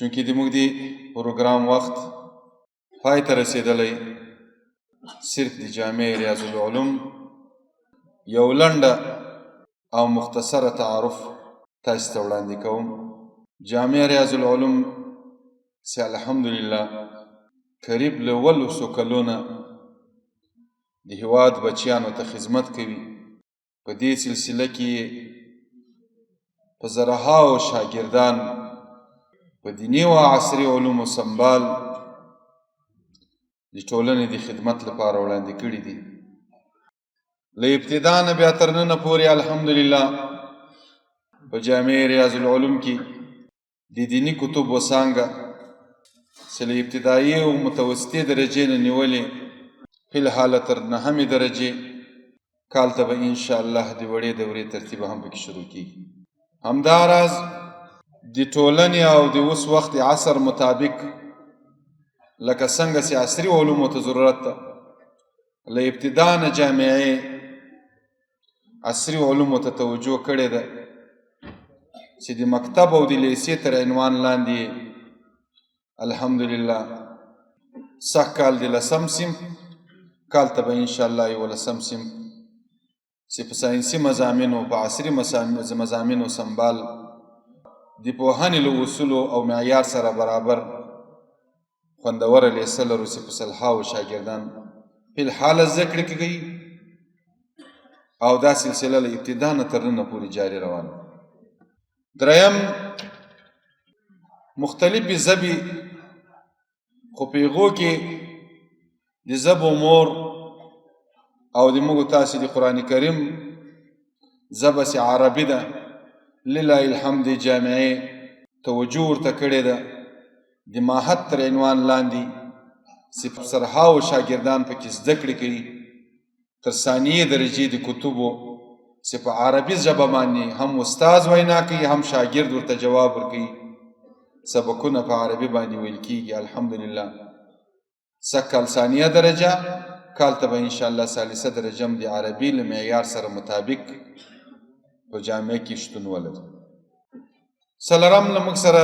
چونکې د موږ د پروګرام وخت پای ته رسېدلی، صرف د جامع ریاض العلوم یو لنډه او مختصره تعارف تاسو ته وړاندې کوم. جامع ریاض العلوم چې الحمدلله قریب له 200 کلونه د هیواد بچیانو ته خدمت کوي. په دې سلسله کې په زرهاو شاګردان په دیني او عصري علومو سنبال د ټولنې د خدمت لپاره وړاندې کړي دي. له ابتدا نه بیا تر ننه پورې الحمدلله په جامع ریاض العلوم کې د دیني کتب وڅانګه چې له ابتدایي او متوسطې درجې نه نیولې فی الحال تر 9مې درجې کال ته به انشاءالله د وړې دورې ترتیب هم پکې شروع کېږي. همداراز د ټولنې او د اوس وخت عصر مطابق لکه څنګه چې عصري علومو ته ضرورت ده، له ابتدا نه جامعې عصري علومو ته توجه کړې ده چې د مکتب او د لیسې تر عنوان لاندې الحمدلله سږ کال د 10م صنف کال ته به انشاءالله 11م صنف چې په ساینسي مضامینو په عصري مضامینو سنبال د پوهنې له اصولو او معیار سره برابر خوندوره لیسه لرو چې په سلهاوو شاګردان فی الحال زده کړې کوي او دا سلسله له ابتدا نه تر ننه پورې جاري روانه. دریم مختلفې ژبې، خو په هغو کې د ژبو مور او د موږ تاسې د قرآن کریم ژبه چې عربي ده، لله الحمد جامعې توجه ورته کړې ده د ماهد تر عنوان لاندې چې سرهاو شاګردان پکې زده کړې کوي تر ثانیې درجې د کتبو چې په عربي ژبه باندې هم استاد وینا کوي هم شاګرد ورته جواب ورکوي. سبقونه په عربي باندې ویل کېږي الحمدلله. سږ کال ثانیه درجه، کال ته به انشاءالله ثالثه درجه هم د عربي له معیار سره مطابق په جامعه کې شتون ولري. څلورم له موږ سره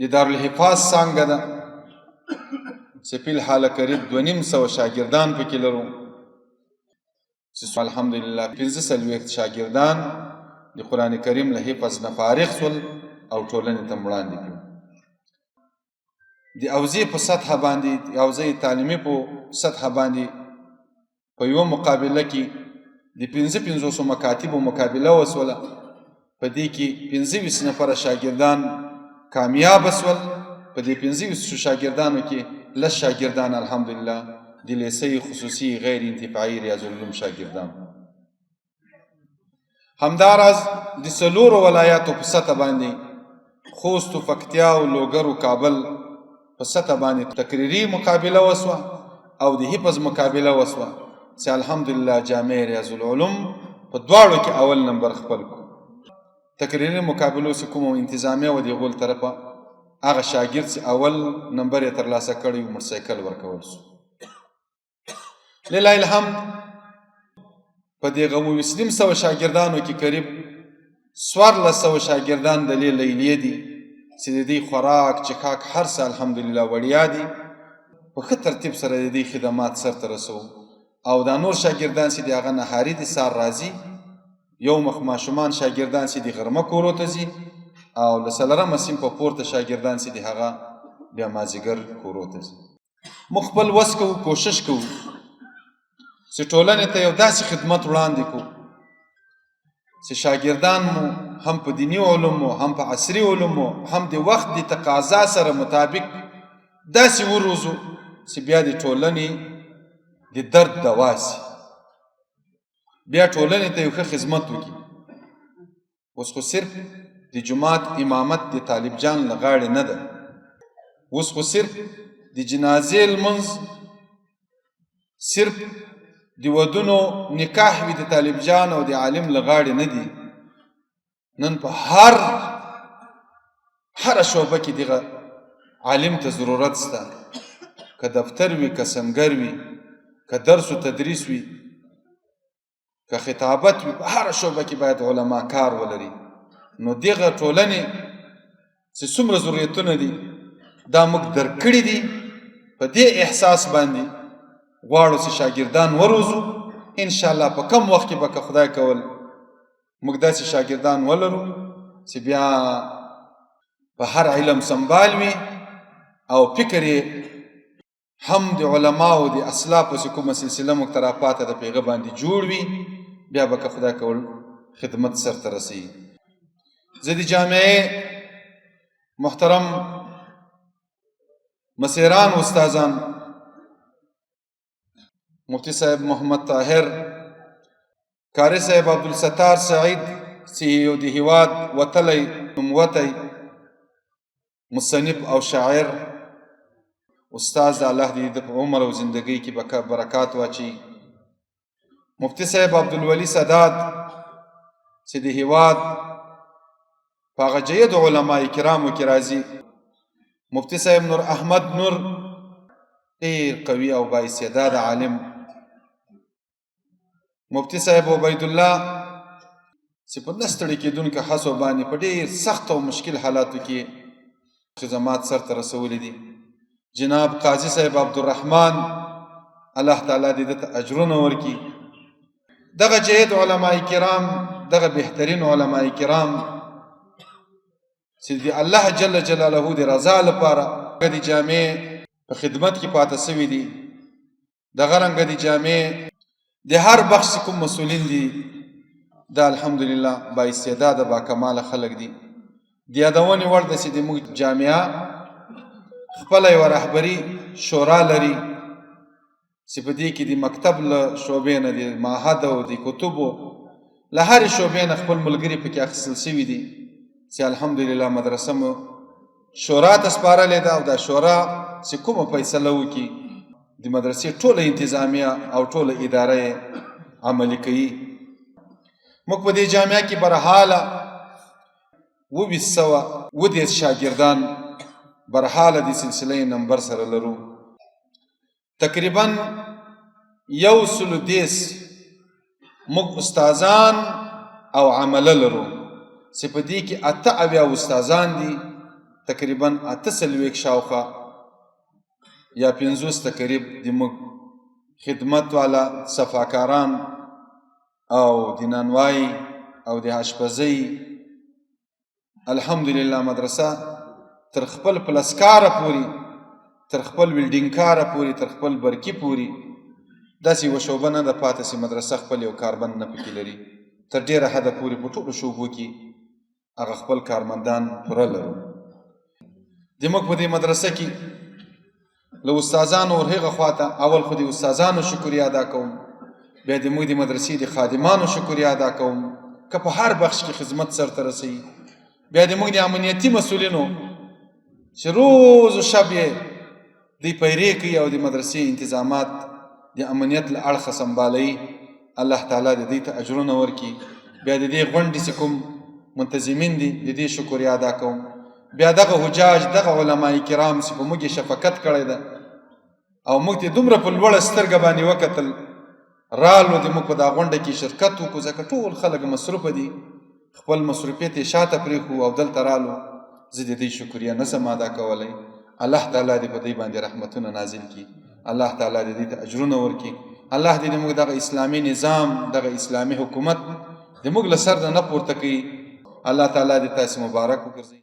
د دارالحفاظ څانګه ده چې فی الحال قریب 250 شاګردان پکې لرو چې الحمدلله 45 شاګردان د قرآن کریم له حفظ نه فارغ شول او ټولنې ته وړاندې کړو. د اوزې په سطحه باندې، د اوزې تعلیمي په سطحه باندې په یوه مقابله کې د 500 مکاتبو مقابله وسوله. په دې کې 25 نفره شاګردان کامیاب شول. په دې 25 شاګردانو کې 10 شاګردان الحمدلله د لیسې خصوصي غیر انتفاعي ریاض العلوم شاګردان. همداراز د 4 ولایاتو په سطحه باندې خوست، پکتیا او لوګر او کابل په سطحه باندې تقریري مقابله وسوه او د حفظ مقابله وسوه چې الحمدلله جامع ریاض العلوم په دواړو کې اول نمبر خپل کړ. تقریري مقابلو چې کومه انتظامیه و د غول طرفه هغه شاګرد چې اول نمبر یې ترلاسه کړی و موټرسایکل ورکول شو. لله الحمد په دې 200 شاګردانو کې قریب 1400 شاګردان د لیلیې دي چې د دې خوراک چکاک هر څه الحمدلله وړیا دي. په ښه ترتیب سره د دې خدمات سرته رسوو او دا نور شاګردان چې د هغه نهاري دي سار راځي، یو مخ ماشومان شاګردان چې د غرمه کورو ته ځي او له 4مه صنف په پورته شاګردان چې د هغه بیا مازدیګر کورو ته ځي. موږ خپل وس کوو، کوشش کوو چې ټولنې ته یو داسې خدمت وړاندې کړو چې شاګردان مو هم په دیني علومو هم په عصري علومو هم د وخت د تقاضا سره مطابق داسې وروزو چې بیا د ټولنې د درد دوا سي، بیا ټولنې ته یو ښه خدمت وکړي. اوس خو صرف د جماعت امامت د طالب جان له غاړې نه ده، اوس خو صرف د جنازې لمونځ، صرف د ودونو نکاح وي د طالب جان او د عالم له غاړې نه دي. نن په هره شعبه کې دغه عالم ته ضرورت شته، که دفتر وي، که سنګر وي، که درس و تدریس وي، که خطابت وي، په هره شعبه کې باید علما کار ولري. نو دغه ټولنې چې څومره ضرورتونه دي دا موږ درکړي دي. په دې احساس باندې غواړو چې شاګردان وروزو. انشاءالله په کم وخت کې به که خدای کول موږ داسې شاګردان ولرو چې بیا په هر علم سنبال وي او فکر یې هم د علماو د اسلافو چې کومه سلسله موږ ته راپاته ده په هغه باندې جوړ وي. بیا به که خدای کول خدمت سرته رسوي. زه د جامعې محترم مسیران استادان مفتی صاحب محمد طاهر، قاری صاحب عبدالستار سعید چې یو د هیواد وتلی نوموتی مصنف او شاعر استاد د الله دې د عمر او زندګۍ کې برکات واچي. مفتی صاحب عبدالولی سداد چې د هیواد په هغه جید علماء کرامو کې راځي. مفتی صاحب نور احمد نور ډېر قوي او بااستعداده عالم. مفتی صاحب عبیدالله چې په نه ستړي کېدونکو هڅو باندې په ډېر سخت او مشکل حالاتو کې خدمات سرته رسولي دي. جناب قاضي صاحب عبدالرحمن، الله تعالی دې ده ته اجرونه ورکړي. دغه جید علماء کرام، دغه بهترین علماء کرام چې د الله جل جلاله د رضا لپاره د جامع په خدمت کې پاته سوي دي. دغه رنګه د جامع د هر بخش کوم مسؤلین دي دا الحمدلله با استعداده با کماله خلک دي. د یادونې وړ ده چې د موږ جامعه خپله یوه رهبري شورا لري چې په دې کې د مکتب له شعبې نه د معهد او د کتبو له هرې شعبې نه خپل ملګري پکې اخیستل سوي دي چې الحمدلله مدرسه مو شورا ته سپارلې ده او دا شورا چې کومه فیصله وکړي د مدرسې ټوله انتظامیه او ټوله اداره یې عملي کوي. موږ په دې جامعه کې برحاله 2,230 شاګردان برحاله د سلسله نمبر سره لرو. تقریبا 130 موږ استادان او عمله لرو چې په دې کې 88 استادان دي، تقریبا 48 شاوخوا یا 50 تقریب د موږ خدمت والا صفاکاران او د نانوای او د اشپزۍ. الحمدلله مدرسه تر خپل پلسکاره پوري، تر خپل ویلډینګ پوري، تر خپل برقي پوري داسې یوه شعبه نه ده پاته چې مدرسه خپل یو کاربند نه پکې لري. تر ډېره حده پورې په ټولو شعبو کې هغه خپل کارمندان پوره لرو. زموږ په دې مدرسه کې له استادانو ورهغه خواته اول خو د استادانو شکریه ادا کوم، بیا د موږ د مدرسې د خادمانو شکریه ادا کوم که په هر بخش کې خدمت سرته رسوي، بیا د موږ د امنیتي مسؤلینو چې روز و شب یې دوی پیرې کوي او د مدرسې انتظامات د امنیت له اړخه سنبالوي. الله تعالی د دوی ته اجرونه ورکړي. بیا د دې غونډې چې کوم منتظمین دي د دې شکریه ادا کوم. بیا دغه حجاج، دغه علماء کرام چې په موږ یې شفقت کړی ده او موږ ته دومره په لوړه سترګه باندې وکتل رالو د موږ په دا غونډه کې شرکت وکړو، ځکه ټول خلک مصروفه دي، خپل مصروفیت یې شاته پرېښو او دلته رالو. زه د دوی شکریه نه شم ادا کولی. الله تعالی دې په دوی باندې رحمتونه نازل کړي. الله تعالی دې دوی ته اجرونه ورکړي. الله دې موږ دغه اسلامي نظام، دغه اسلامي حکومت د موږ له سر نه پورته کړي. الله تعالی دې تاسې مبارک وګرځوي.